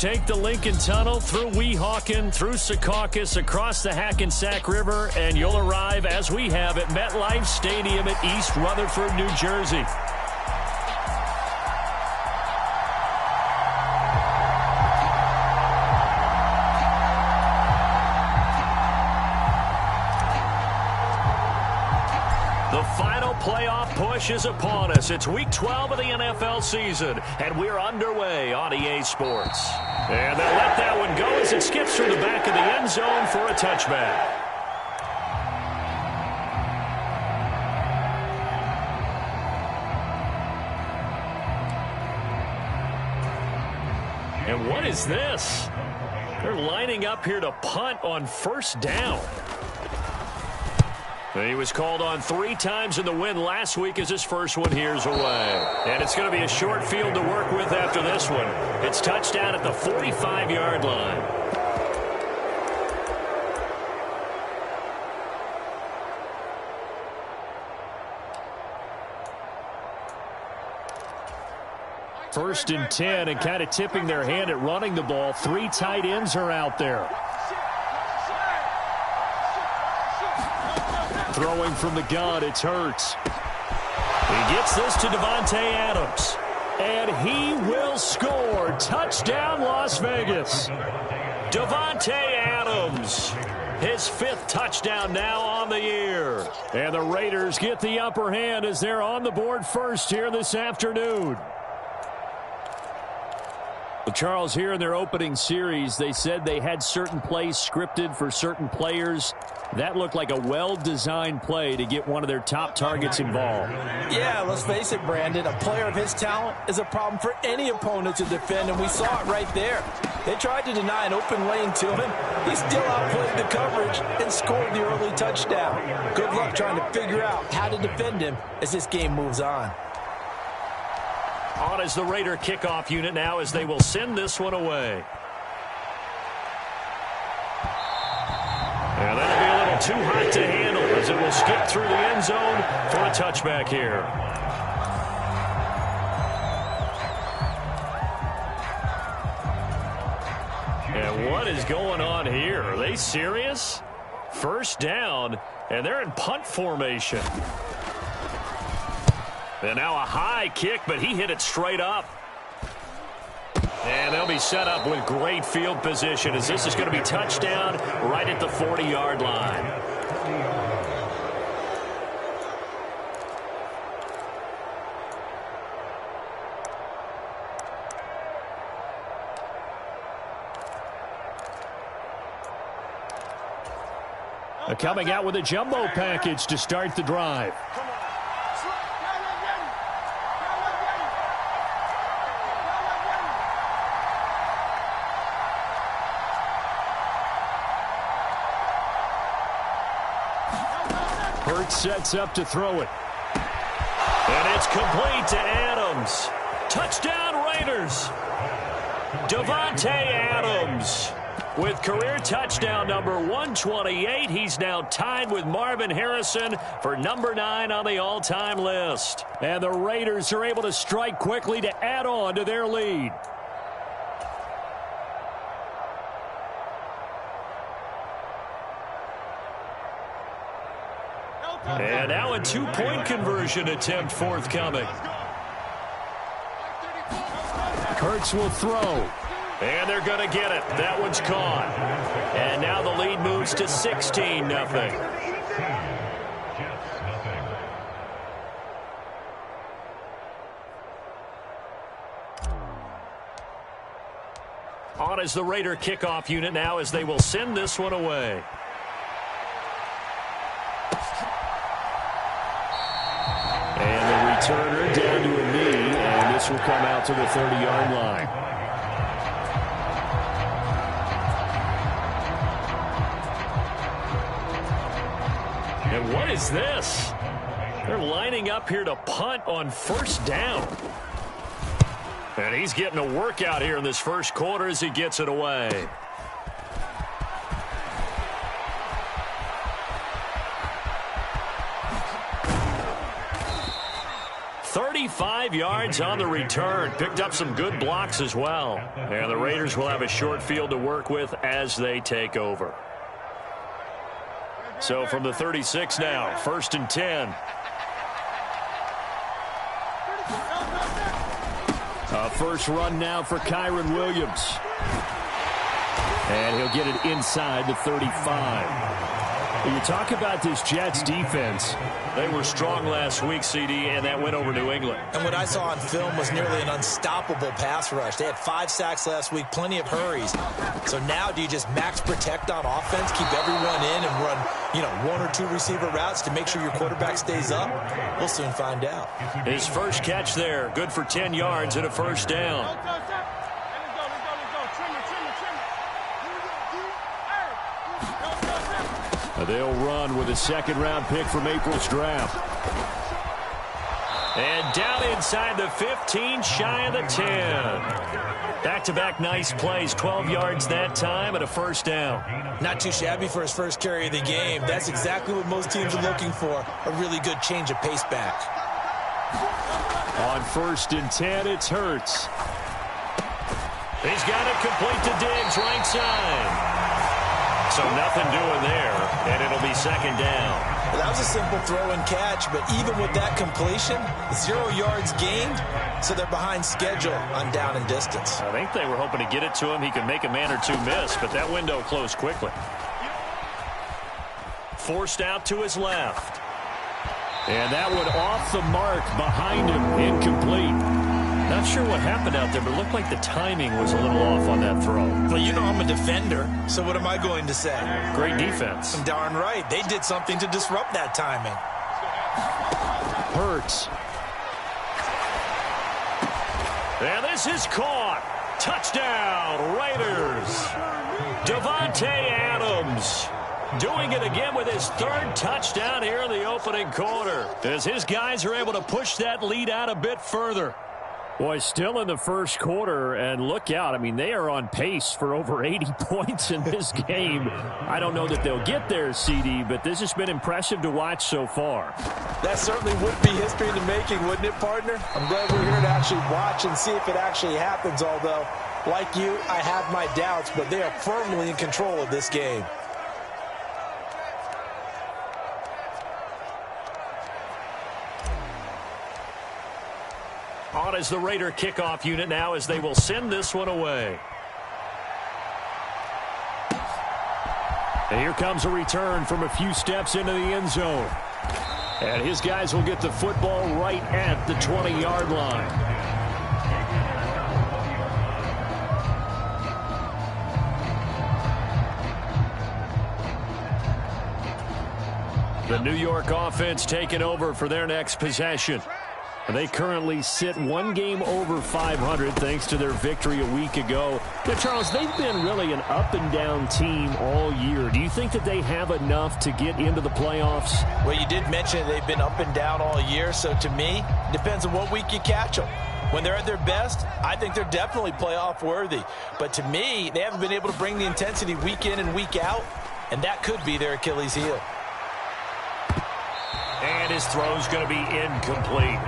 take the Lincoln Tunnel through Weehawken, through Secaucus, across the Hackensack River, and you'll arrive, as we have, at MetLife Stadium at East Rutherford, New Jersey. The final playoff push is upon us. It's Week 12 of the NFL season, and we're underway on EA Sports. And they'll let that one go as it skips through the back of the end zone for a touchback. And what is this? They're lining up here to punt on first down. He was called on 3 times in the win last week as his first one here's away. And it's going to be a short field to work with after this one. It's touchdown at the 45-yard line. First and 10, and kind of tipping their hand at running the ball. 3 tight ends are out there. Throwing from the gun, it's Hurts. He gets this to Davante Adams. And he will score. Touchdown, Las Vegas. Davante Adams. His 5th touchdown now on the year. And the Raiders get the upper hand as they're on the board first here this afternoon. Well, Charles, here in their opening series, they said they had certain plays scripted for certain players. That looked like a well-designed play to get one of their top targets involved. Yeah, let's face it, Brandon. A player of his talent is a problem for any opponent to defend, and we saw it right there. They tried to deny an open lane to him. He still outplayed the coverage and scored the early touchdown. Good luck trying to figure out how to defend him as this game moves on. On is the Raider kickoff unit now as they will send this one away. And that'll be a little too hot to handle as it will skip through the end zone for a touchback here. And what is going on here? Are they serious? First down, and they're in punt formation. And now a high kick, but he hit it straight up. And they'll be set up with great field position as this is going to be touchdown right at the 40-yard line. Coming out with a jumbo package to start the drive. Hurts sets up to throw it. And it's complete to Adams. Touchdown Raiders. Davante Adams with career touchdown number 128. He's now tied with Marvin Harrison for number 9 on the all-time list. And the Raiders are able to strike quickly to add on to their lead. And now a 2-point conversion attempt forthcoming. Hurts will throw. And they're going to get it. That one's caught. And now the lead moves to 16-0. On is the Raider kickoff unit now as they will send this one away. And the returner down to a knee, and this will come out to the 30-yard line. And what is this? They're lining up here to punt on first down. And he's getting a workout here in this first quarter as he gets it away. 5 yards on the return. Picked up some good blocks as well. And the Raiders will have a short field to work with as they take over. So from the 36 now, 1st and 10. A first run now for Kyren Williams. And he'll get it inside the 35. When you talk about this Jets defense, they were strong last week, CD, and that went over New England. And what I saw on film was nearly an unstoppable pass rush. They had 5 sacks last week, plenty of hurries. So now do you just max protect on offense, keep everyone in, and run, 1 or 2 receiver routes to make sure your quarterback stays up? We'll soon find out. His first catch there, good for 10 yards and a first down. They'll run with a second-round pick from April's draft. And down inside the 15, shy of the 10. Back-to-back nice plays, 12 yards that time and a first down. Not too shabby for his first carry of the game. That's exactly what most teams are looking for, a really good change of pace back. On 1st and 10, it's Hurts. He's got it complete to Diggs, right side. So nothing doing there, and it'll be second down. Well, that was a simple throw and catch, but even with that completion, 0 yards gained, so they're behind schedule on down and distance. I think they were hoping to get it to him. He could make a man or two miss, but that window closed quickly. Forced out to his left. And that one off the mark behind him, incomplete. Not sure what happened out there, but it looked like the timing was a little off on that throw. Well, I'm a defender, so what am I going to say? Great defense. Darn right. They did something to disrupt that timing. Hurts. And this is caught. Touchdown, Raiders. Davante Adams doing it again with his 3rd touchdown here in the opening quarter, as his guys are able to push that lead out a bit further. Boy, still in the first quarter, and look out. I mean, they are on pace for over 80 points in this game. I don't know that they'll get there, CD, but this has been impressive to watch so far. That certainly would be history in the making, wouldn't it, partner? I'm glad we're here to actually watch and see if it actually happens, although, like you, I have my doubts, but they are firmly in control of this game. On as the Raider kickoff unit now, as they will send this one away. And here comes a return from a few steps into the end zone. And his guys will get the football right at the 20-yard line. The New York offense taking over for their next possession. They currently sit 1 game over 500 thanks to their victory a week ago. Now, Charles, they've been really an up-and-down team all year. Do you think that they have enough to get into the playoffs? Well, you did mention they've been up and down all year, so to me, it depends on what week you catch them. When they're at their best, I think they're definitely playoff worthy. But to me, they haven't been able to bring the intensity week in and week out, and that could be their Achilles heel. And his throw's going to be incomplete.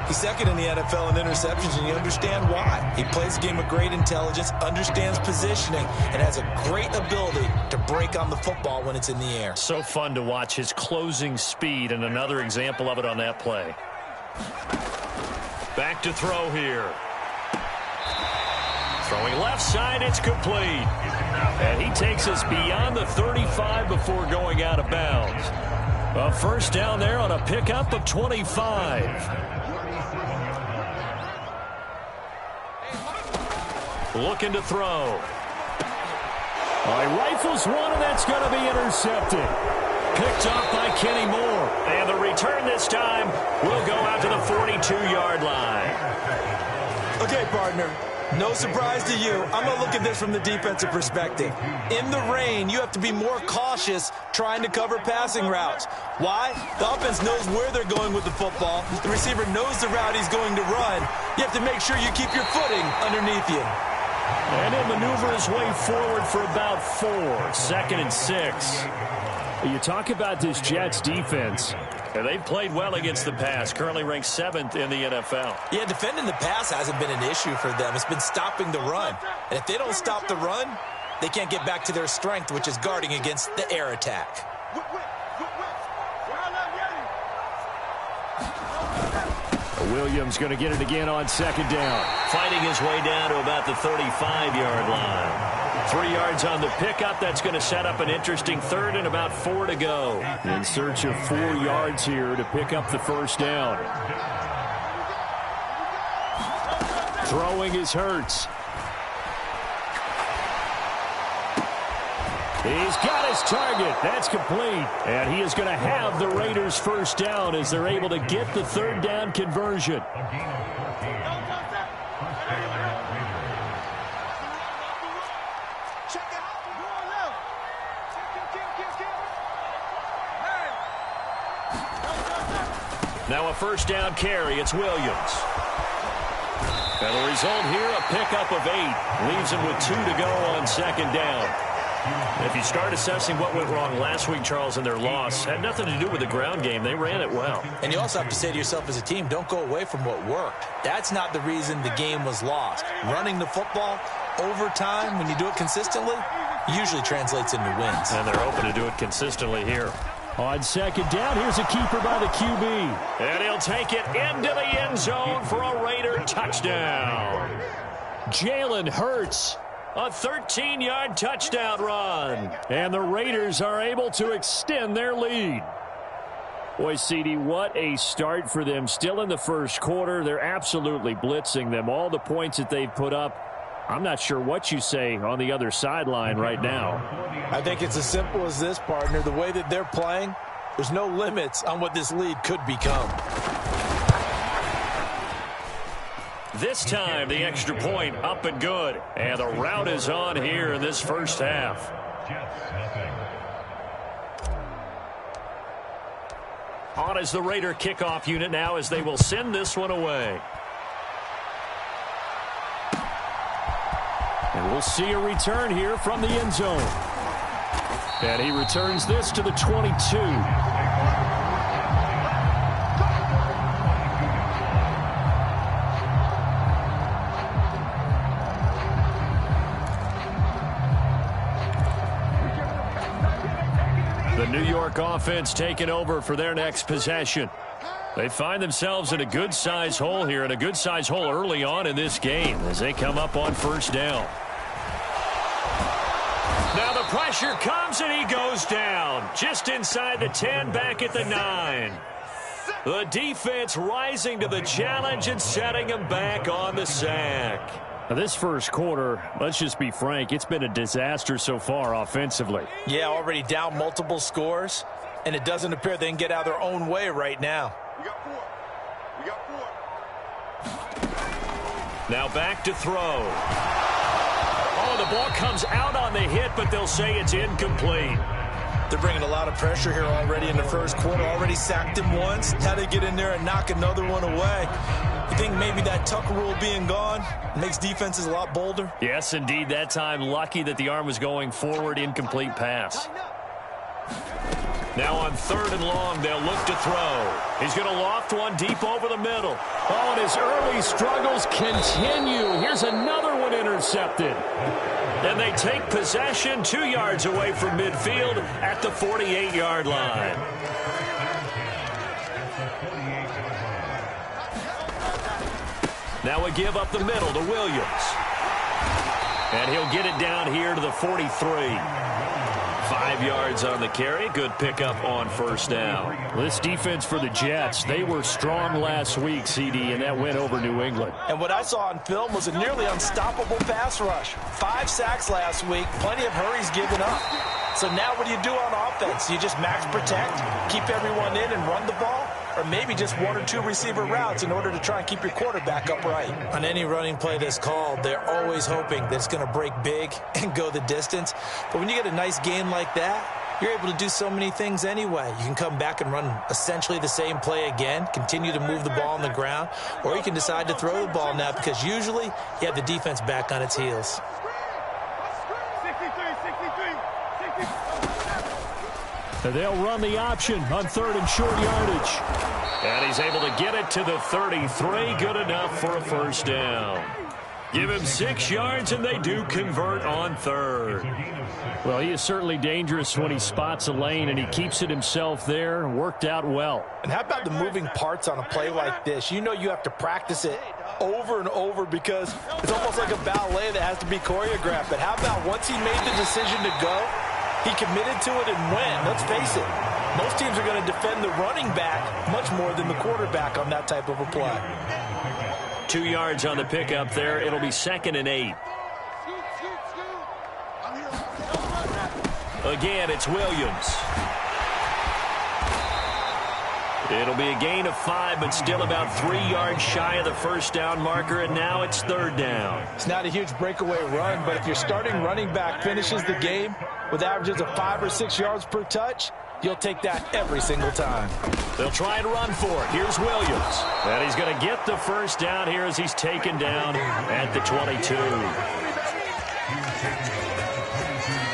He's second in the NFL in interceptions, and you understand why. He plays a game of great intelligence, understands positioning, and has a great ability to break on the football when it's in the air. So fun to watch his closing speed, and another example of it on that play. Back to throw here. Throwing left side, it's complete. And he takes us beyond the 35 before going out of bounds. A first down there on a pickup of 25. Looking to throw. He rifles one, and that's going to be intercepted. Picked off by Kenny Moore. And the return this time will go out to the 42-yard line. Okay, partner. No surprise to you. I'm going to look at this from the defensive perspective. In the rain, you have to be more cautious trying to cover passing routes. Why? The offense knows where they're going with the football. The receiver knows the route he's going to run. You have to make sure you keep your footing underneath you. And he'll maneuver his way forward for about 4. 2nd and 6. You talk about this Jets defense. And they've played well against the pass, currently ranked 7th in the NFL. Yeah, defending the pass hasn't been an issue for them. It's been stopping the run. And if they don't stop the run, they can't get back to their strength, which is guarding against the air attack. Williams going to get it again on 2nd down. Fighting his way down to about the 35-yard line. 3 yards on the pickup. That's going to set up an interesting 3rd and about 4 to go. In search of 4 yards here to pick up the 1st down. Throwing is Hurts. He's got his target. That's complete. And he is going to have the Raiders' 1st down as they're able to get the 3rd down conversion. Now a 1st down carry. It's Williams. And the result here, a pickup of 8. Leaves him with 2 to go on 2nd down. If you start assessing what went wrong last week, Charles, in their loss, had nothing to do with the ground game. They ran it well. And you also have to say to yourself as a team, don't go away from what worked. That's not the reason the game was lost. Running the football over time, when you do it consistently, usually translates into wins. And they're hoping to do it consistently here. On 2nd down, here's a keeper by the QB. And he'll take it into the end zone for a Raider touchdown. Jalen Hurts. A 13-yard touchdown run. And the Raiders are able to extend their lead. Boy, CD, what a start for them. Still in the 1st quarter. They're absolutely blitzing them. All the points that they've put up, I'm not sure what you say on the other sideline right now. I think it's as simple as this, partner. The way that they're playing, there's no limits on what this lead could become. This time, the extra point up and good. And the route is on here in this 1st half. On is the Raider kickoff unit now as they will send this one away. And we'll see a return here from the end zone. And he returns this to the 22. The New York offense taking over for their next possession. They find themselves in a good-sized hole here, and a good-sized hole early on in this game as they come up on 1st down. Now the pressure comes, and he goes down. Just inside the 10, back at the 9. The defense rising to the challenge and setting him back on the sack. Now this 1st quarter, let's just be frank, it's been a disaster so far offensively. Yeah, already down multiple scores, and it doesn't appear they can get out of their own way right now. We got 4. Now back to throw. Oh, the ball comes out on the hit, but they'll say it's incomplete. They're bringing a lot of pressure here already in the 1st quarter. Already sacked him once. Now they get in there and knock another one away. You think maybe that Tucker rule being gone makes defenses a lot bolder? Yes, indeed. That time, lucky that the arm was going forward, incomplete pass. Now on 3rd and long, they'll look to throw. He's going to loft one deep over the middle. Oh, and his early struggles continue. Here's another one intercepted. And they take possession 2 yards away from midfield at the 48-yard line. Now a give up the middle to Williams. And he'll get it down here to the 43. 5 yards on the carry. Good pickup on 1st down. This defense for the Jets, they were strong last week, CD, and that went over New England. And what I saw on film was a nearly unstoppable pass rush. 5 sacks last week, plenty of hurries given up. So now what do you do on offense? You just max protect, keep everyone in and run the ball? Or maybe just 1 or 2 receiver routes in order to try and keep your quarterback upright. On any running play that's called, they're always hoping that it's going to break big and go the distance. But when you get a nice game like that, you're able to do so many things anyway. You can come back and run essentially the same play again, continue to move the ball on the ground, or you can decide to throw the ball now because usually you have the defense back on its heels. They'll run the option on 3rd and short yardage. And he's able to get it to the 33. Good enough for a first down. Give him 6 yards, and they do convert on 3rd. Well, he is certainly dangerous when he spots a lane, and he keeps it himself there. Worked out well. And how about the moving parts on a play like this? You know you have to practice it over and over because it's almost like a ballet that has to be choreographed. But how about once he made the decision to go, he committed to it and went. Let's face it, most teams are going to defend the running back much more than the quarterback on that type of a play. 2 yards on the pickup there. It'll be 2nd and 8. Again, it's Williams. It'll be a gain of 5, but still about 3 yards shy of the first down marker, and now it's 3rd down. It's not a huge breakaway run, but if your starting running back finishes the game with averages of 5 or 6 yards per touch, you'll take that every single time. They'll try and run for it. Here's Williams. And he's going to get the first down here as he's taken down at the 22.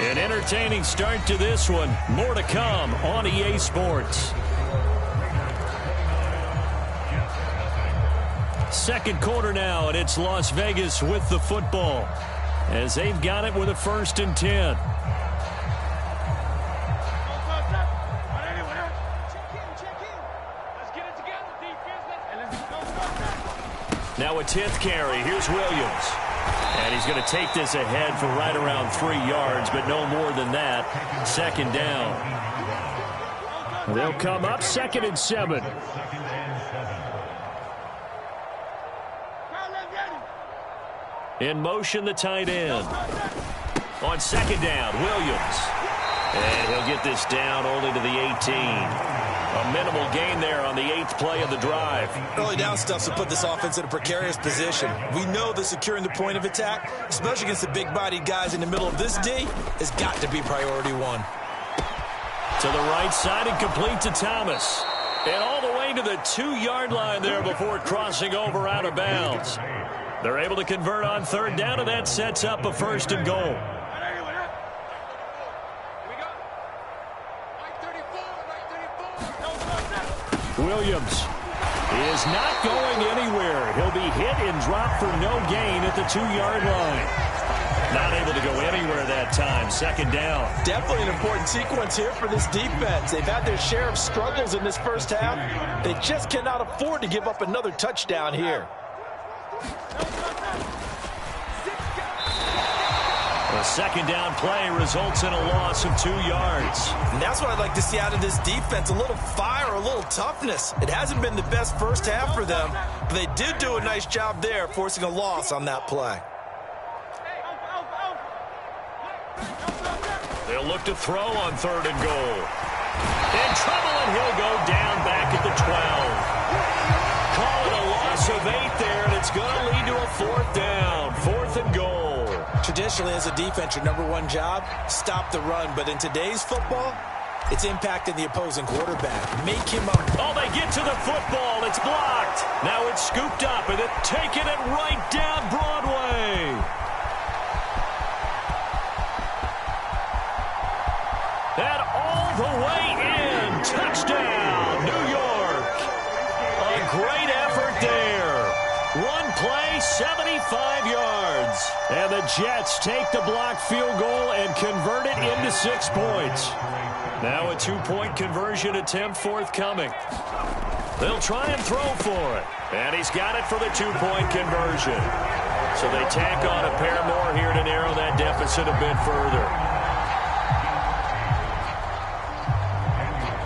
An entertaining start to this one. More to come on EA Sports. Second quarter now, and it's Las Vegas with the football as they've got it with a 1st and 10. Now a 10th carry. Here's Williams. And he's going to take this ahead for right around 3 yards, but no more than that. 2nd down. They'll come up 2nd and 7. In motion, the tight end. On 2nd down, Williams. And he'll get this down only to the 18. A minimal gain there on the 8th play of the drive. Early down stuff to put this offense in a precarious position. We know that securing the point of attack, especially against the big-bodied guys in the middle of this D, has got to be priority 1. To the right side and complete to Thomas. And all the way to the 2-yard line there before crossing over out of bounds. They're able to convert on 3rd down, and that sets up a 1st and goal. Williams is not going anywhere. He'll be hit and dropped for no gain at the 2-yard line. Not able to go anywhere that time. 2nd down. Definitely an important sequence here for this defense. They've had their share of struggles in this first half. They just cannot afford to give up another touchdown here. A 2nd down play results in a loss of 2 yards. And that's what I'd like to see out of this defense. A little fire, a little toughness. It hasn't been the best first half for them, but they did do a nice job there, forcing a loss on that play. They'll look to throw on 3rd and goal. In trouble, and he'll go down back at the 12. Call it a loss of 8 there, and it's going to lead to a 4th down. 4th and goal. Traditionally, as a defense, your number 1 job, stop the run. But in today's football, it's impacting the opposing quarterback. Make him up. Oh, they get to the football. It's blocked. Now it's scooped up, and they're taking it right down Broadway. And all the way in. Touchdown, New York. A great effort there. One play, 75 yards. And the Jets take the blocked field goal and convert it into 6 points. Now a 2-point conversion attempt forthcoming. They'll try and throw for it. And he's got it for the 2-point conversion. So they tack on a pair more here to narrow that deficit a bit further.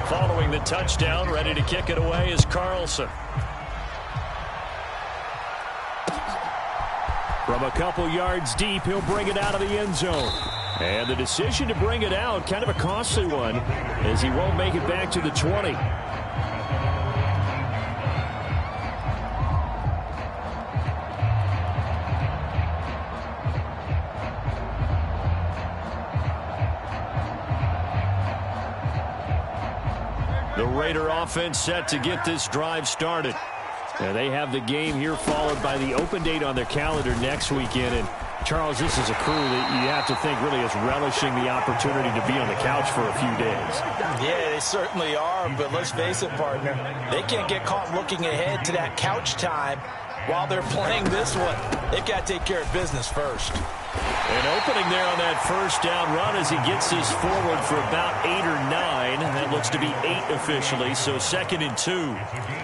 Following the touchdown, ready to kick it away is Carlson. From a couple yards deep, he'll bring it out of the end zone. And the decision to bring it out, kind of a costly one, as he won't make it back to the 20. The Raider offense set to get this drive started. Now they have the game here followed by the open date on their calendar next weekend, and Charles, this is a crew that you have to think really is relishing the opportunity to be on the couch for a few days. Yeah, they certainly are, but let's face it, partner. They can't get caught looking ahead to that couch time while they're playing this one. They've got to take care of business first. An opening there on that first down run as he gets this forward for about 8 or 9. That looks to be 8 officially, so 2nd and 2.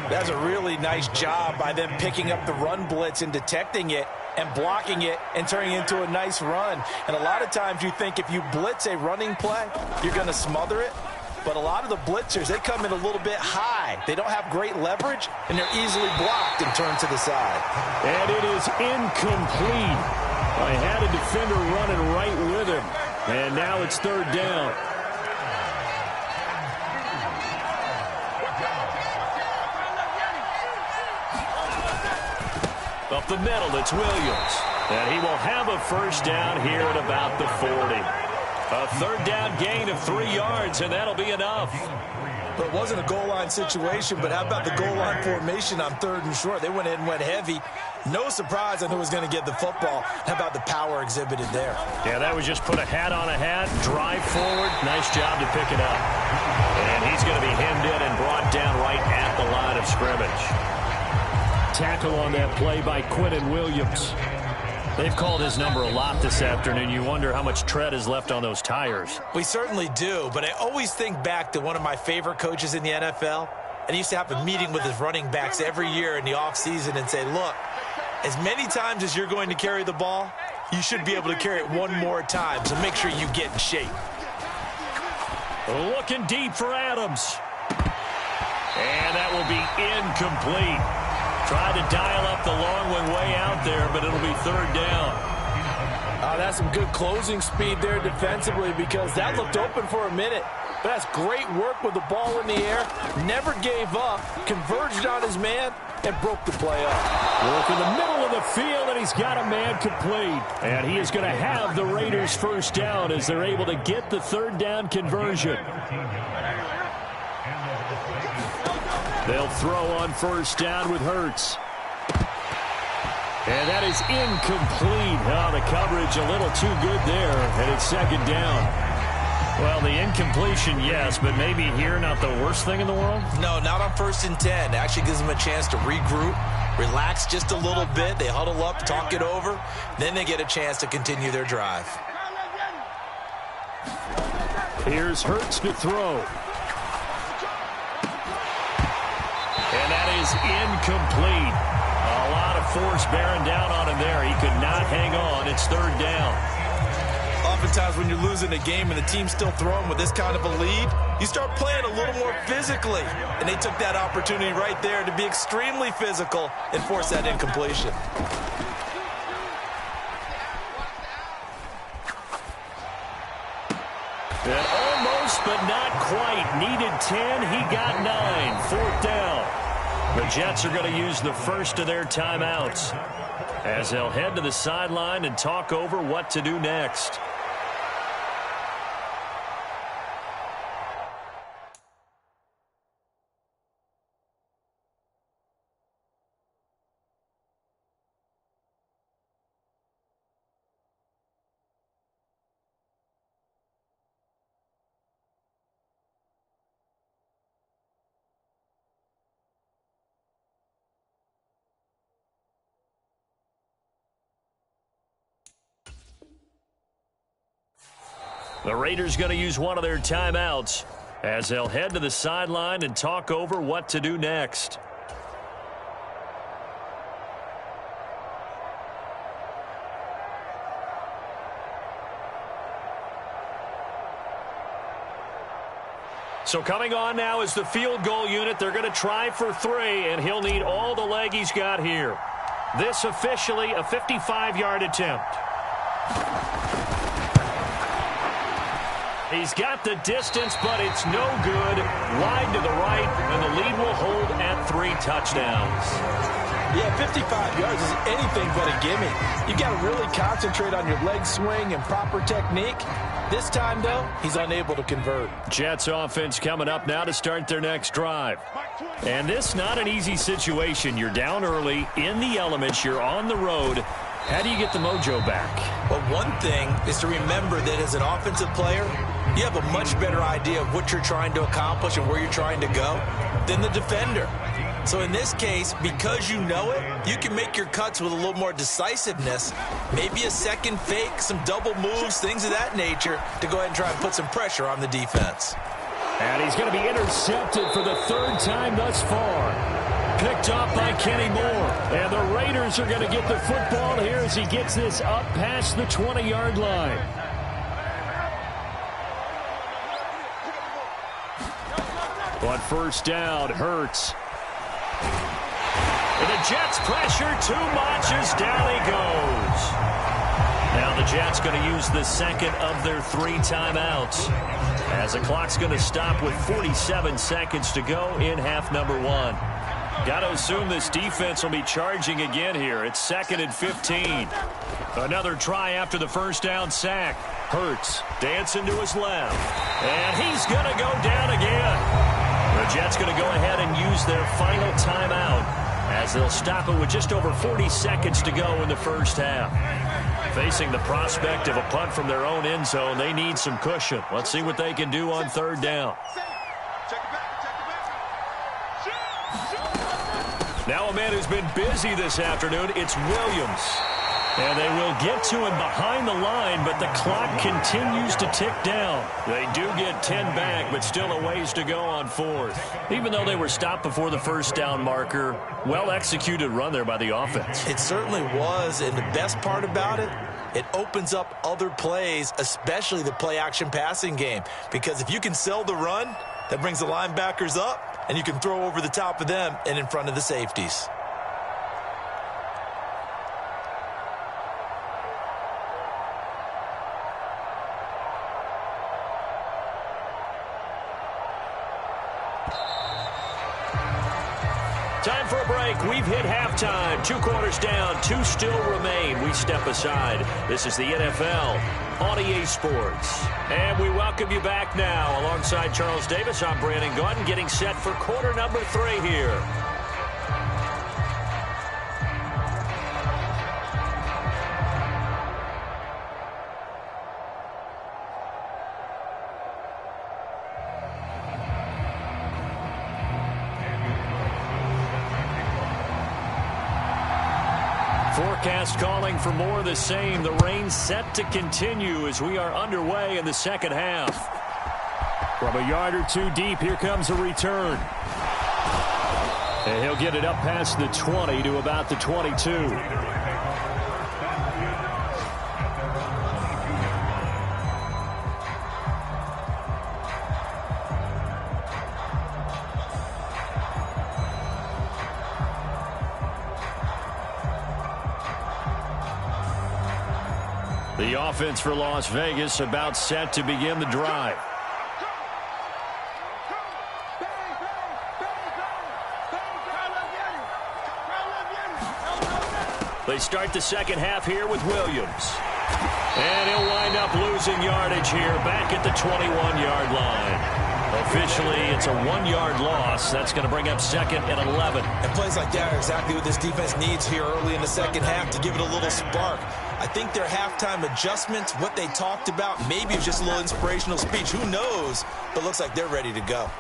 That's a really nice job by them picking up the run blitz and detecting it and blocking it and turning it into a nice run. And a lot of times you think if you blitz a running play, you're going to smother it. But a lot of the blitzers, they come in a little bit high. They don't have great leverage, and they're easily blocked and turned to the side. And it is incomplete. I had a defender running right with him. And now it's 3rd down. Up the middle, it's Williams. And he will have a first down here at about the 40. A 3rd down gain of 3 yards, and that'll be enough. But it wasn't a goal line situation, but how about the goal line formation on 3rd and short? They went in and went heavy. No surprise on who was going to get the football. How about the power exhibited there? Yeah, that was just put a hat on a hat, drive forward. Nice job to pick it up. And he's going to be hemmed in and brought down right at the line of scrimmage. Tackle on that play by Quinnen Williams. They've called his number a lot this afternoon. You wonder how much tread is left on those tires. We certainly do, but I always think back to one of my favorite coaches in the NFL, and he used to have a meeting with his running backs every year in the offseason and say, look, as many times as you're going to carry the ball, you should be able to carry it one more time, so make sure you get in shape. Looking deep for Adams. And that will be incomplete. Tried to dial up the long one way out there, but it'll be 3rd down. That's some good closing speed there defensively because that looked open for a minute. But that's great work with the ball in the air. Never gave up, converged on his man, and broke the play up. Work in the middle of the field, and he's got a man complete. And he is going to have the Raiders' first down as they're able to get the 3rd down conversion. They'll throw on first down with Hurts. And that is incomplete. Oh, the coverage a little too good there, and it's 2nd down. Well, the incompletion, yes, but maybe here not the worst thing in the world? No, not on 1st and 10. It actually gives them a chance to regroup, relax just a little bit. They huddle up, talk it over. Then they get a chance to continue their drive. Here's Hurts to throw. And that is incomplete. A lot of force bearing down on him there. He could not hang on. It's 3rd down. Oftentimes when you're losing a game and the team's still throwing with this kind of a lead, you start playing a little more physically. And they took that opportunity right there to be extremely physical and force that incompletion. And almost, but not quite. Needed 10. He got 9. 4th down. The Jets are going to use the first of their timeouts as they'll head to the sideline and talk over what to do next. The Raiders going to use one of their timeouts as they'll head to the sideline and talk over what to do next. So coming on now is the field goal unit. They're going to try for 3, and he'll need all the leg he's got here. This officially a 55-yard attempt. He's got the distance, but it's no good. Wide to the right, and the lead will hold at 3 touchdowns. Yeah, 55 yards is anything but a gimme. You've got to really concentrate on your leg swing and proper technique. This time, though, he's unable to convert. Jets offense coming up now to start their next drive. And this not an easy situation. You're down early, in the elements, you're on the road, How do you get the mojo back? Well, one thing is to remember that as an offensive player, you have a much better idea of what you're trying to accomplish and where you're trying to go than the defender. So in this case, because you know it, you can make your cuts with a little more decisiveness, maybe a second fake, some double moves, things of that nature, to go ahead and try and put some pressure on the defense. And he's going to be intercepted for the third time thus far. Picked off by Kenny Moore. And the Raiders are going to get the football here as he gets this up past the 20-yard line. On first down, Hurts. And the Jets pressure too much as down he goes. Now the Jets going to use the second of their 3 timeouts, as the clock's going to stop with 47 seconds to go in half number 1. Got to assume this defense will be charging again here. It's 2nd and 15. Another try after the first down sack. Hurts dancing to his left. And he's going to go down again. The Jets going to go ahead and use their final timeout, as they'll stop it with just over 40 seconds to go in the first half. Facing the prospect of a punt from their own end zone, they need some cushion. Let's see what they can do on third down. Now a man who's been busy this afternoon, it's Williams. And they will get to him behind the line, but the clock continues to tick down. They do get 10 back, but still a ways to go on fourth. Even though they were stopped before the first down marker, well-executed run there by the offense. It certainly was, and the best part about it, it opens up other plays, especially the play-action passing game. Because if you can sell the run, that brings the linebackers up, and you can throw over the top of them and in front of the safeties. Time for a break. We've hit halftime. 2 quarters down. 2 still remain. We step aside. This is the NFL on EA Sports. And we welcome you back now. Alongside Charles Davis, I'm Brandon Gaudin, getting set for quarter number 3 here. Forecast calling for more of the same. The rain set to continue as we are underway in the second half. From a yard or 2 deep, here comes a return. And he'll get it up past the 20 to about the 22. The offense for Las Vegas about set to begin the drive. They start the second half here with Williams. And he'll wind up losing yardage here back at the 21-yard line. Officially, it's a 1-yard loss. That's going to bring up 2nd and 11. And plays like that are exactly what this defense needs here early in the second half to give it a little spark. I think their halftime adjustments, what they talked about, maybe it was just a little inspirational speech. Who knows? But looks like they're ready to go.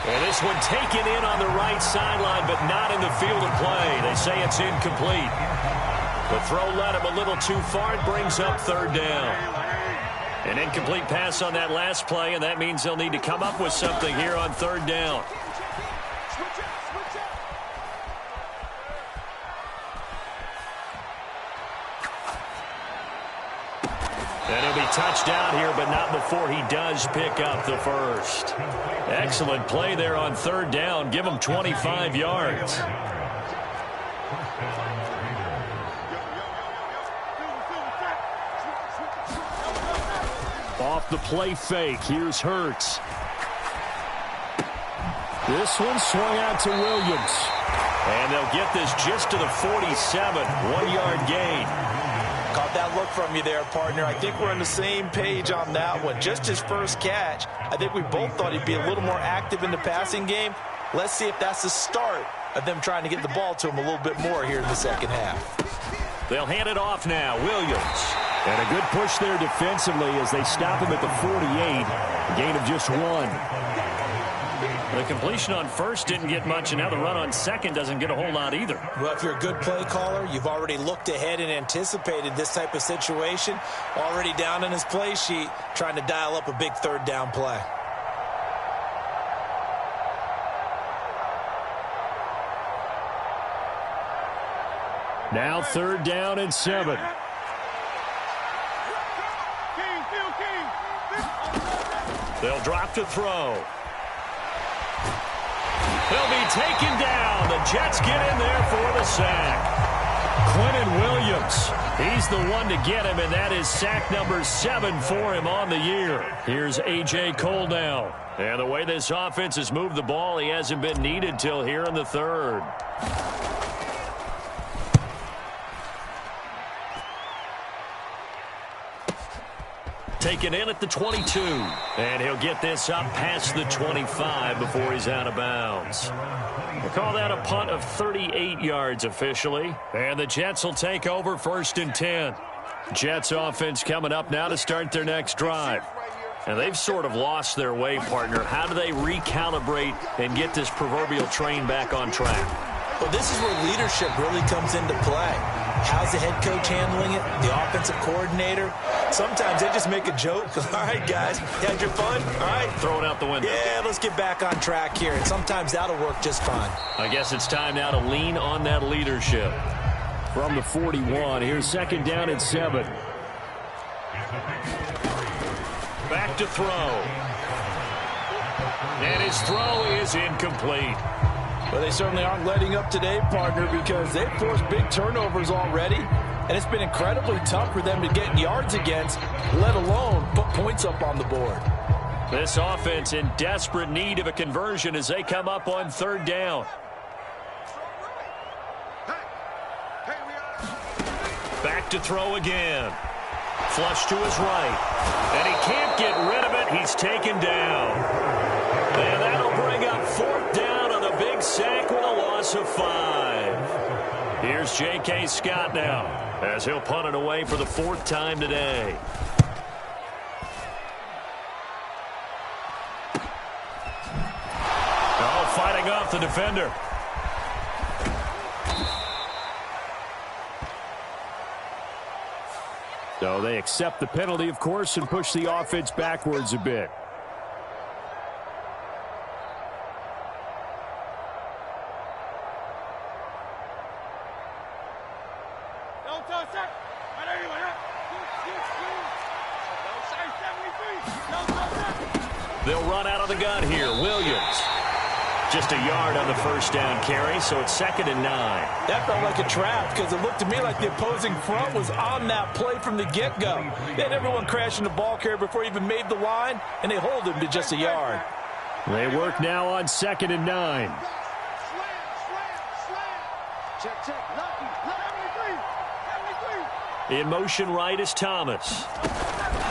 And this one taken in on the right sideline, but not in the field of play. They say it's incomplete. The throw led him a little too far. It brings up third down. An incomplete pass on that last play, and that means they'll need to come up with something here on third down. And he'll be touched down here, but not before he does pick up the first. Excellent play there on third down. Give him 25 yards. Off the play fake, here's Hurts. This one swung out to Williams. And they'll get this just to the 47, 1-yard gain. Caught that look from you there, partner. I think we're on the same page on that one. Just his first catch. I think we both thought he'd be a little more active in the passing game. Let's see if that's the start of them trying to get the ball to him a little bit more here in the second half. They'll hand it off now. Williams. And a good push there defensively as they stop him at the 48. A gain of just 1. The completion on first didn't get much, and now the run on second doesn't get a whole lot either. Well, if you're a good play caller, you've already looked ahead and anticipated this type of situation. Already down in his play sheet, trying to dial up a big third down play. Now 3rd down and 7. They'll drop to throw. They'll be taken down. The Jets get in there for the sack. Quentin Williams. He's the one to get him, and that is sack number 7 for him on the year. Here's A.J. Cole now. And the way this offense has moved the ball, he hasn't been needed till here in the 3rd. Taken in at the 22. And he'll get this up past the 25 before he's out of bounds. We'll call that a punt of 38 yards officially. And the Jets will take over 1st and 10. Jets offense coming up now to start their next drive. And they've sort of lost their way, partner. How do they recalibrate and get this proverbial train back on track? Well, this is where leadership really comes into play. How's the head coach handling it? The offensive coordinator? Sometimes they just make a joke. All right, guys, you had your fun? All right. Throw it out the window. Yeah, let's get back on track here. And sometimes that'll work just fine. I guess it's time now to lean on that leadership. From the 41, here's 2nd down and 7. Back to throw. And his throw is incomplete. Well, they certainly aren't letting up today, partner, because they've forced big turnovers already, and it's been incredibly tough for them to get yards against, let alone put points up on the board. This offense in desperate need of a conversion as they come up on 3rd down. Back to throw again. Flush to his right. And he can't get rid of it. He's taken down. And that'll bring up 4th down on a big sack with a loss of 5. Here's J.K. Scott now as he'll punt it away for the 4th time today. Oh, fighting off the defender. So they accept the penalty, of course, and push the offense backwards a bit. They'll run out of the gun here. Williams. Just a yard on the 1st down carry, so it's 2nd and 9. That felt like a trap because it looked to me like the opposing front was on that play from the get-go. They had everyone crashing the ball carrier before he even made the line, and they hold him to just a yard. They work now on 2nd and 9. In motion right is Thomas.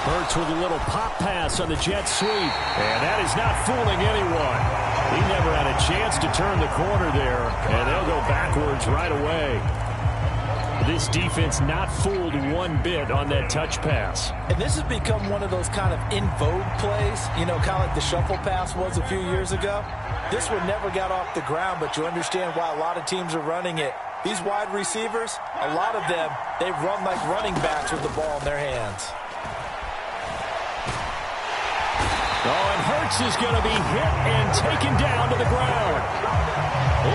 Hurts with a little pop pass on the jet sweep. And that is not fooling anyone. He never had a chance to turn the corner there. And they'll go backwards right away. This defense not fooled one bit on that touch pass. And this has become one of those kind of in vogue plays, you know, kind of like the shuffle pass was a few years ago. This one never got off the ground, but you understand why a lot of teams are running it. These wide receivers, a lot of them, they run like running backs with the ball in their hands. Oh, and Hurts is going to be hit and taken down to the ground.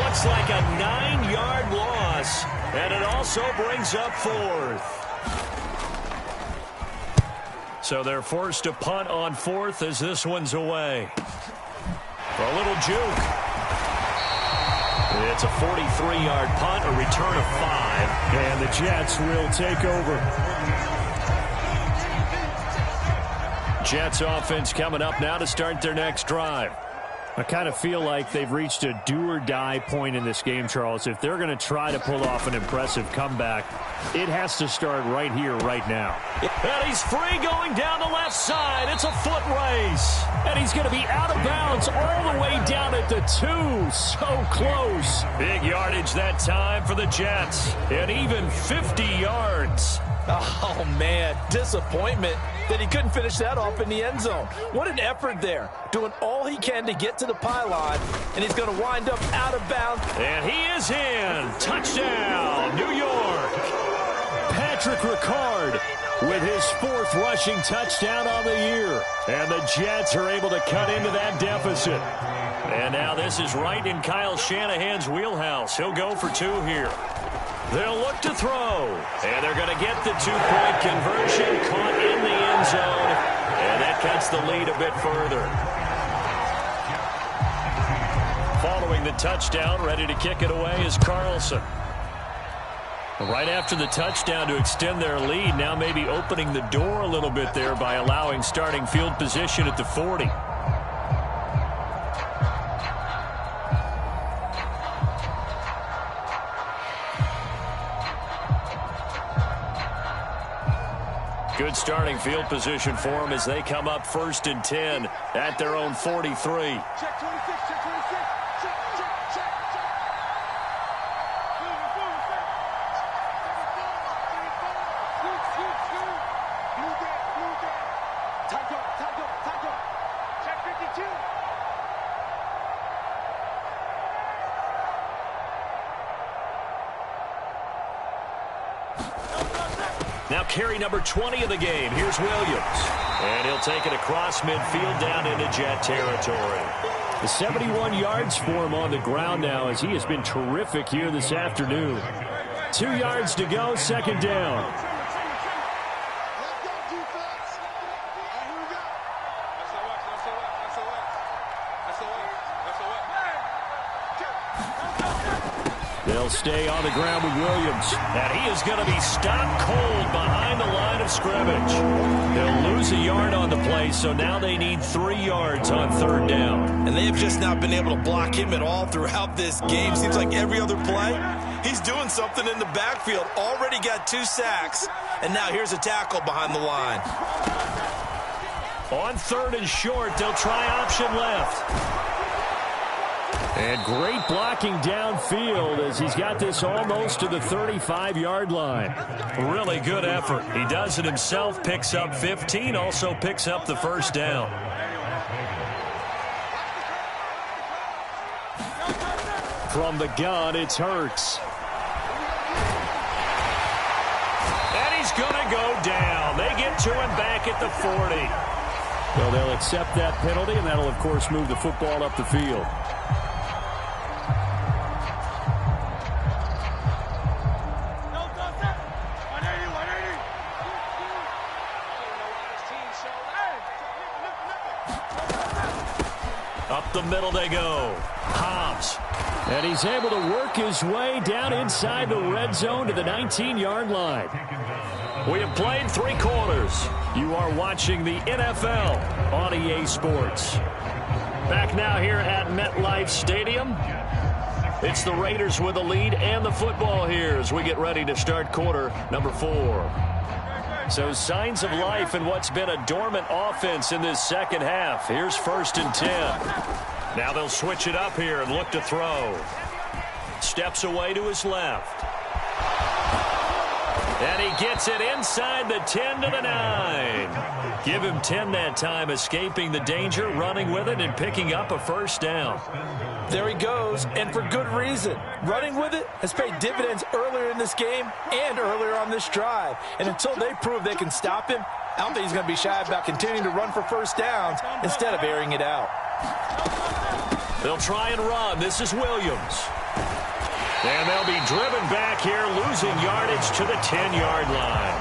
Looks like a 9-yard loss, and it also brings up 4th. So they're forced to punt on 4th as this one's away. A little juke. It's a 43-yard punt, a return of 5, and the Jets will take over. Jets offense coming up now to start their next drive. I kind of feel like they've reached a do-or-die point in this game, Charles. If they're going to try to pull off an impressive comeback, It has to start right here, right now. And he's free going down the left side. It's a foot race. And he's going to be out of bounds all the way down at the 2. So close. Big yardage that time for the Jets. And even 50 yards. Oh, man, disappointment that he couldn't finish that off in the end zone. What an effort there, doing all he can to get to the pylon, and he's going to wind up out of bounds. And he is in. Touchdown, New York. Patrick Ricard with his 4th rushing touchdown on the year. And the Jets are able to cut into that deficit. And now this is right in Kyle Shanahan's wheelhouse. He'll go for 2 here. They'll look to throw. And they're going to get the 2-point conversion caught in the end zone. And that cuts the lead a bit further. Following the touchdown, ready to kick it away is Carlson. Right after the touchdown to extend their lead, now maybe opening the door a little bit there by allowing starting field position at the 40. Good starting field position for them as they come up 1st and 10 at their own 43. Check 26, check 26, check, check, check. Check 52. Now carry number 20 of the game. Here's Williams. And he'll take it across midfield down into Jet territory. The 71 yards for him on the ground now as he has been terrific here this afternoon. 2 yards to go, 2nd down. They'll stay on the ground with Williams. And he is going to be stopped cold behind the line of scrimmage. They'll lose a yard on the play, so now they need 3 yards on 3rd down. And they have just not been able to block him at all throughout this game. Seems like every other play, he's doing something in the backfield. Already got 2 sacks, and now here's a tackle behind the line. On 3rd and short, they'll try option left. And great blocking downfield as he's got this almost to the 35-yard line. Really good effort. He does it himself, picks up 15, also picks up the 1st down. From the gun, it's Hurts. And he's going to go down. They get to him back at the 40. So they'll accept that penalty, and that'll, of course, move the football up the field. Up the middle they go. Hobbs. And he's able to work his way down inside the red zone to the 19-yard line. We have played 3 quarters. You are watching the NFL on EA Sports. Back now here at MetLife Stadium. It's the Raiders with the lead and the football here as we get ready to start quarter number 4. So signs of life in what's been a dormant offense in this 2nd half. Here's 1st and 10. Now they'll switch it up here and look to throw. Steps away to his left. And he gets it inside the 10 to the 9. Give him 10 that time, escaping the danger, running with it, and picking up a 1st down. There he goes, and for good reason. Running with it has paid dividends earlier in this game and earlier on this drive. And until they prove they can stop him, I don't think he's going to be shy about continuing to run for 1st downs instead of airing it out. They'll try and run. This is Williams. And they'll be driven back here, losing yardage to the 10-yard line.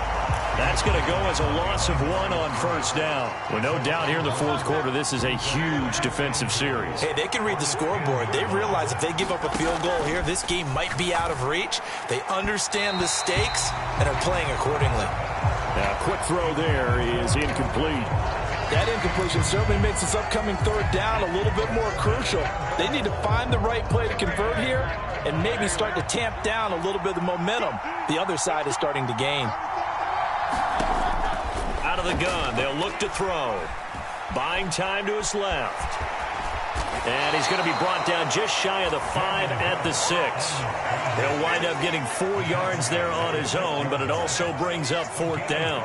That's going to go as a loss of 1 on 1st down. Well, no doubt here in the 4th quarter, this is a huge defensive series. Hey, they can read the scoreboard. They realize if they give up a field goal here, this game might be out of reach. They understand the stakes and are playing accordingly. Now, quick throw there is incomplete. That incompletion certainly makes this upcoming third down a little bit more crucial. They need to find the right play to convert here and maybe start to tamp down a little bit of the momentum the other side is starting to gain. Out of the gun, they'll look to throw. Buying time to his left. And he's going to be brought down just shy of the 5 at the 6. He'll wind up getting 4 yards there on his own, but it also brings up 4th down.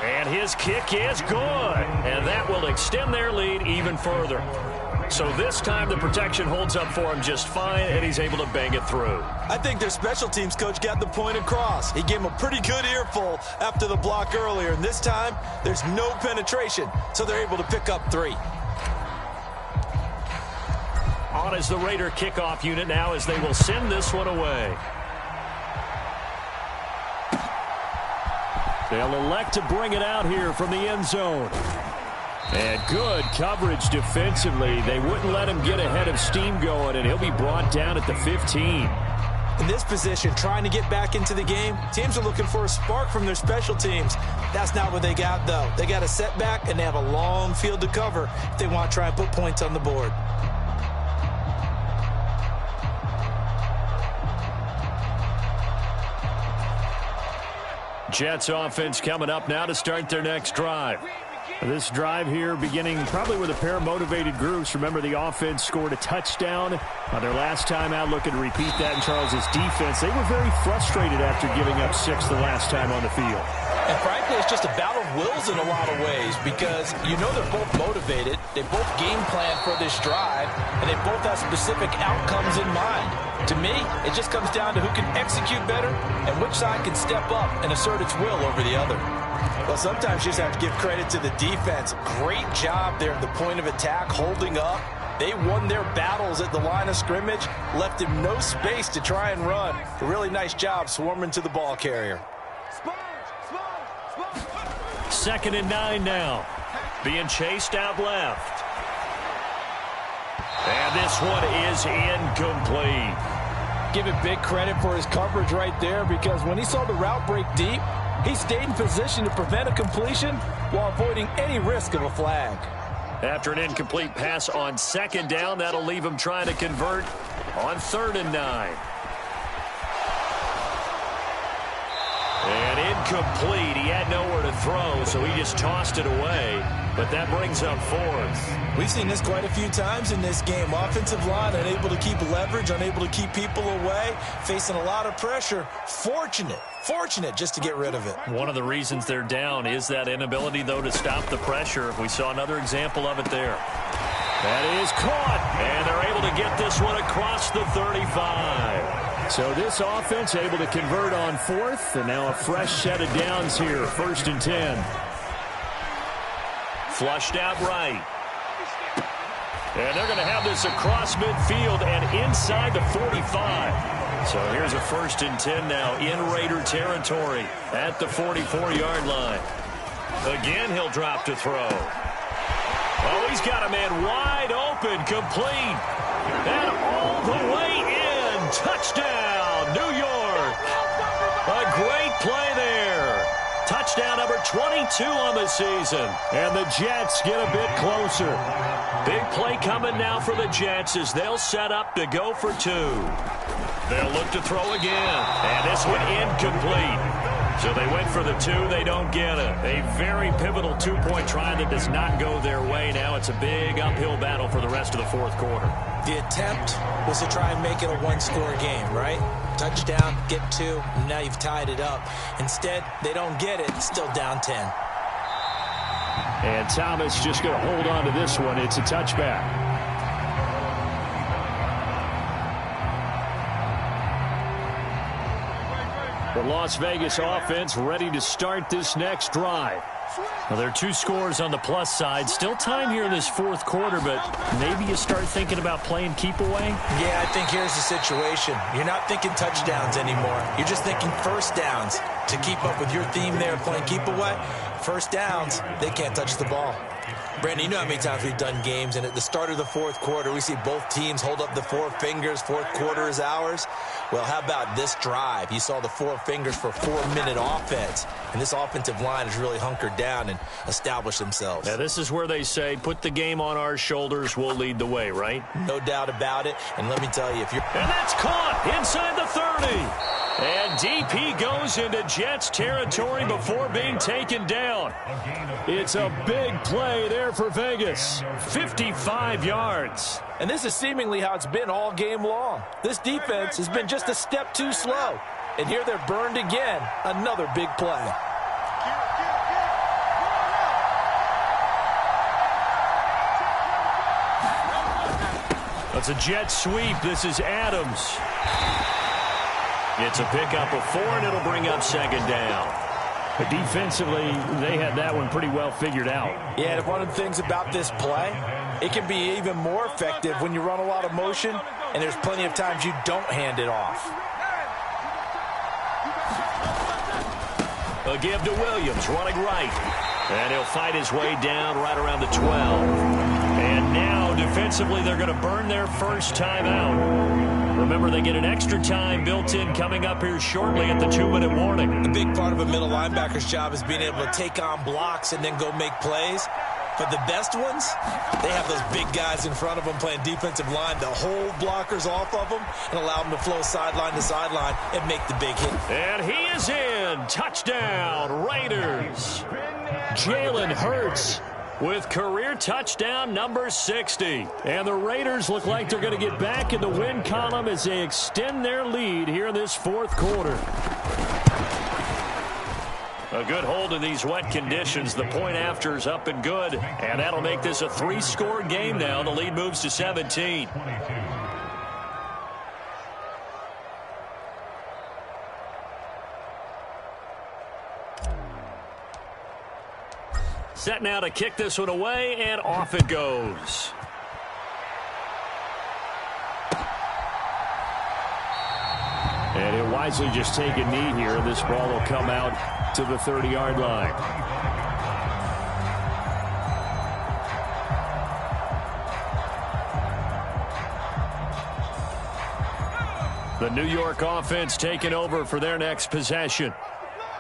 And his kick is good. And that will extend their lead even further. So this time the protection holds up for him just fine, and he's able to bang it through. I think their special teams coach got the point across. He gave him a pretty good earful after the block earlier, and this time there's no penetration, so they're able to pick up 3. On is the Raider kickoff unit now as they will send this one away. They'll elect to bring it out here from the end zone. And good coverage defensively. They wouldn't let him get ahead of steam going, and he'll be brought down at the 15. In this position, trying to get back into the game, teams are looking for a spark from their special teams. That's not what they got, though. They got a setback, and they have a long field to cover if they want to try and put points on the board. Jets offense coming up now to start their next drive. This drive here beginning probably with a pair of motivated groups. Remember, the offense scored a touchdown on their last time out, looking to repeat that in Charles's defense. They were very frustrated after giving up 6 the last time on the field. And frankly, it's just a battle of wills in a lot of ways because you know they're both motivated. They both game plan for this drive, and they both have specific outcomes in mind. To me, it just comes down to who can execute better and which side can step up and assert its will over the other. Well, sometimes you just have to give credit to the defense. Great job there at the point of attack, holding up. They won their battles at the line of scrimmage, left him no space to try and run. A really nice job swarming to the ball carrier. 2nd and 9 now. Being chased out left. And this one is incomplete. Give it big credit for his coverage right there because when he saw the route break deep, he stayed in position to prevent a completion while avoiding any risk of a flag. After an incomplete pass on 2nd down, that'll leave him trying to convert on 3rd and 9. And incomplete. He had nowhere to throw, so he just tossed it away. But that brings up 4th. We've seen this quite a few times in this game. Offensive line unable to keep leverage, unable to keep people away, facing a lot of pressure. Fortunate just to get rid of it. One of the reasons they're down is that inability, though, to stop the pressure. We saw another example of it there. That is caught. And they're able to get this one across the 35. So this offense able to convert on 4th, and now a fresh set of downs here, 1st and 10. Flushed out right. And they're going to have this across midfield and inside the 45. So here's a 1st and 10 now in Raider territory at the 44-yard line. Again, he'll drop to throw. Oh, he's got a man wide open, complete. And all the way in. Touchdown, New York. A great play there. Touchdown number 22 on the season. And the Jets get a bit closer. Big play coming now for the Jets as they'll set up to go for 2. They'll look to throw again. And this one incomplete. So they went for the 2. They don't get it. A very pivotal 2-point try that does not go their way. Now it's a big uphill battle for the rest of the 4th quarter. The attempt was to try and make it a one-score game, right? Touchdown, get 2, and now you've tied it up. Instead, they don't get it. It's still down 10. And Thomas just going to hold on to this one. It's a touchback. The Las Vegas offense ready to start this next drive. Well, there are 2 scores on the plus side. Still time here in this 4th quarter, but maybe you start thinking about playing keep away? Yeah, I think here's the situation. You're not thinking touchdowns anymore. You're just thinking 1st downs. to keep up with your theme there, playing keep away, first downs, they can't touch the ball. Brandon, you know how many times we've done games, and at the start of the fourth quarter, we see both teams hold up the four fingers, fourth quarter is ours. Well, how about this drive? You saw the four fingers for 4-minute offense, and this offensive line has really hunkered down and established themselves. Now, this is where they say, put the game on our shoulders, we'll lead the way, right? No doubt about it, and let me tell you, if you're... And that's caught inside the 30. And DP goes into Jets territory before being taken down. It's a big play there for Vegas. 55 yards. And this is seemingly how it's been all game long. This defense has been just a step too slow. And here they're burned again. Another big play. That's a jet sweep. This is Adams. It's a pickup of 4, and it'll bring up second down. But defensively, they had that one pretty well figured out. Yeah, and one of the things about this play, it can be even more effective when you run a lot of motion, and there's plenty of times you don't hand it off. A give to Williams, running right. And he'll fight his way down right around the 12. And now, defensively, they're going to burn their first time out. Remember, they get an extra time built in coming up here shortly at the 2-minute warning. The big part of a middle linebacker's job is being able to take on blocks and then go make plays. But the best ones, they have those big guys in front of them playing defensive line to hold blockers off of them and allow them to flow sideline to sideline and make the big hit. And he is in. Touchdown, Raiders. Jalen Hurts with career touchdown number 60. And the Raiders look like they're going to get back in the win column as they extend their lead here in this fourth quarter. A good hold in these wet conditions. The point after is up and good. And that'll make this a 3-score game now. The lead moves to 17. Set now to kick this one away, and off it goes. And he'll wisely just take a knee here. This ball will come out to the 30-yard line. The New York offense taking over for their next possession.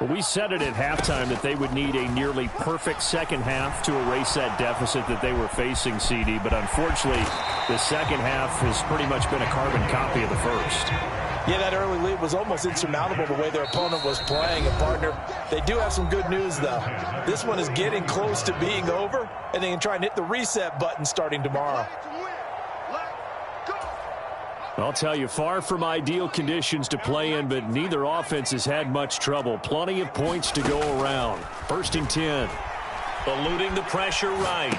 Well, we said it at halftime that they would need a nearly perfect second half to erase that deficit that they were facing, CD. But unfortunately, the second half has pretty much been a carbon copy of the first. Yeah, that early lead was almost insurmountable the way their opponent was playing. And, partner, they do have some good news, though. This one is getting close to being over, and they can try and hit the reset button starting tomorrow. I'll tell you, far from ideal conditions to play in, but neither offense has had much trouble. Plenty of points to go around. First and 10. Eluding the pressure right.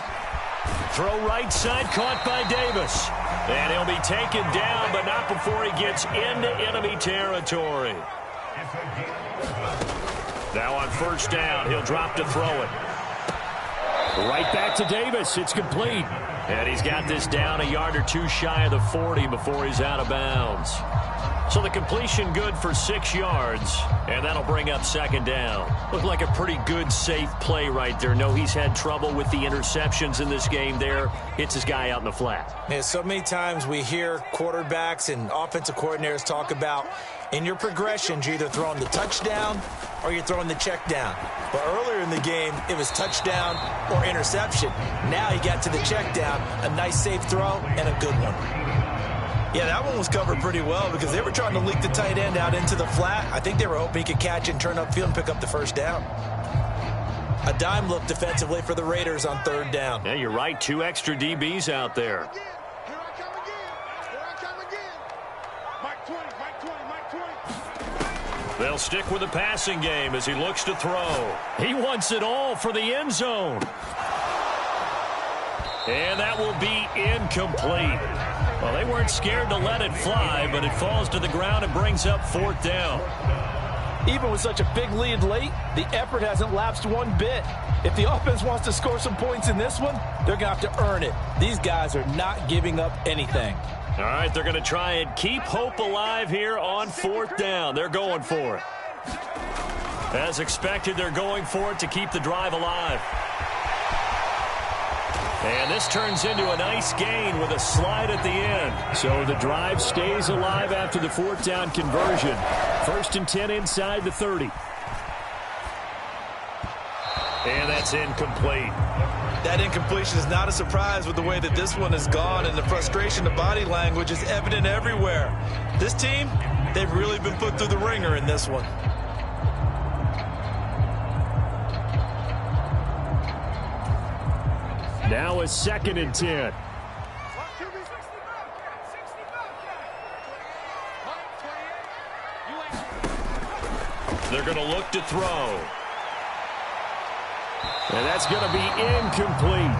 Throw right side, caught by Davis. And he'll be taken down, but not before he gets into enemy territory. Now on first down, he'll drop to throw it. Right back to Davis. It's complete. And he's got this down a yard or two shy of the 40 before he's out of bounds. So the completion good for 6 yards, and that'll bring up second down. Looked like a pretty good, safe play right there. No, he's had trouble with the interceptions in this game there. Hits his guy out in the flat. Yeah, so many times we hear quarterbacks and offensive coordinators talk about in your progressions, you're either throwing the touchdown or you're throwing the check down. But earlier in the game, it was touchdown or interception. Now he got to the check down, a nice safe throw, and a good one. Yeah, that one was covered pretty well because they were trying to leak the tight end out into the flat. I think they were hoping he could catch it and turn upfield and pick up the first down. A dime look defensively for the Raiders on third down. Yeah, you're right. 2 extra DBs out there. They'll stick with the passing game as he looks to throw. He wants it all for the end zone. And that will be incomplete. Well, they weren't scared to let it fly, but it falls to the ground and brings up fourth down. Even with such a big lead late, the effort hasn't lapsed one bit. If the offense wants to score some points in this one, they're going to have to earn it. These guys are not giving up anything. All right, they're going to try and keep hope alive here on fourth down. They're going for it. As expected, they're going for it to keep the drive alive. And this turns into a nice gain with a slide at the end. So the drive stays alive after the fourth down conversion. 1st and 10 inside the 30. And that's incomplete. That incompletion is not a surprise with the way that this one has gone, and the frustration, the body language is evident everywhere. This team, they've really been put through the ringer in this one. Now a 2nd and 10. They're going to look to throw. And that's going to be incomplete.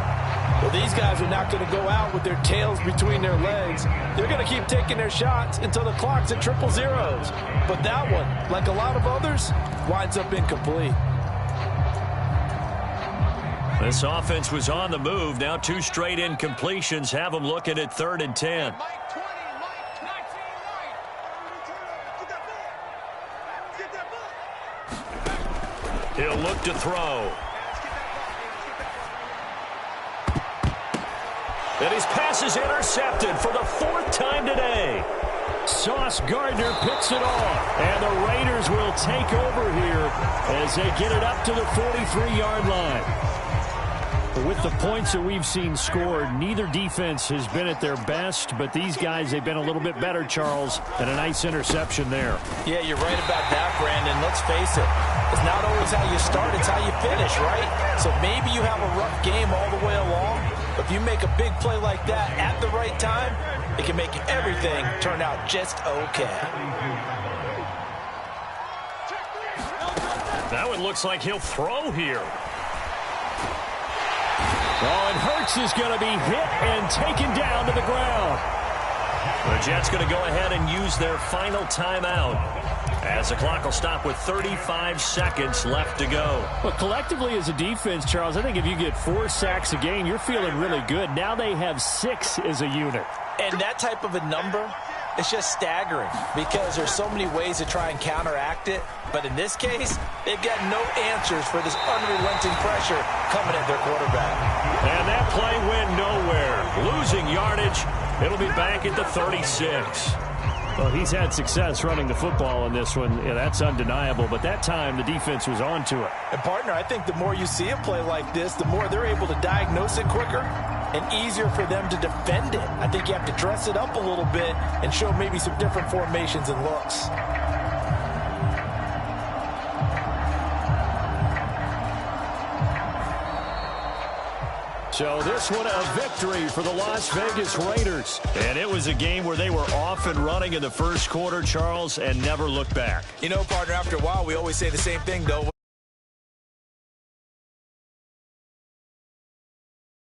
Well, these guys are not going to go out with their tails between their legs. They're going to keep taking their shots until the clock's at 000. But that one, like a lot of others, winds up incomplete. This offense was on the move. Now 2 straight incompletions have them looking at 3rd and 10. He'll look to throw. And his pass is intercepted for the 4th time today. Sauce Gardner picks it off. And the Raiders will take over here as they get it up to the 43-yard line. With the points that we've seen scored, neither defense has been at their best, but these guys, they've been a little bit better, Charles, and a nice interception there. Yeah, you're right about that, Brandon. Let's face it. It's not always how you start, it's how you finish, right? So maybe you have a rough game all the way along, but if you make a big play like that at the right time, it can make everything turn out just okay. That one looks like he'll throw here. Oh, and Hurts is going to be hit and taken down to the ground. The Jets going to go ahead and use their final timeout as the clock will stop with 35 seconds left to go. Well, collectively as a defense, Charles, I think if you get 4 sacks a game, you're feeling really good. Now they have 6 as a unit. And that type of a number, it's just staggering because there's so many ways to try and counteract it. But in this case, they've got no answers for this unrelenting pressure coming at their quarterback. And that play went nowhere. Losing yardage. It'll be back at the 36. Well, he's had success running the football in this one. Yeah, that's undeniable. But that time, the defense was on to it. And, partner, I think the more you see a play like this, the more they're able to diagnose it quicker and easier for them to defend it. I think you have to dress it up a little bit and show maybe some different formations and looks. So this one a victory for the Las Vegas Raiders. And it was a game where they were off and running in the first quarter, Charles, and never looked back. You know, partner, after a while, we always say the same thing, though.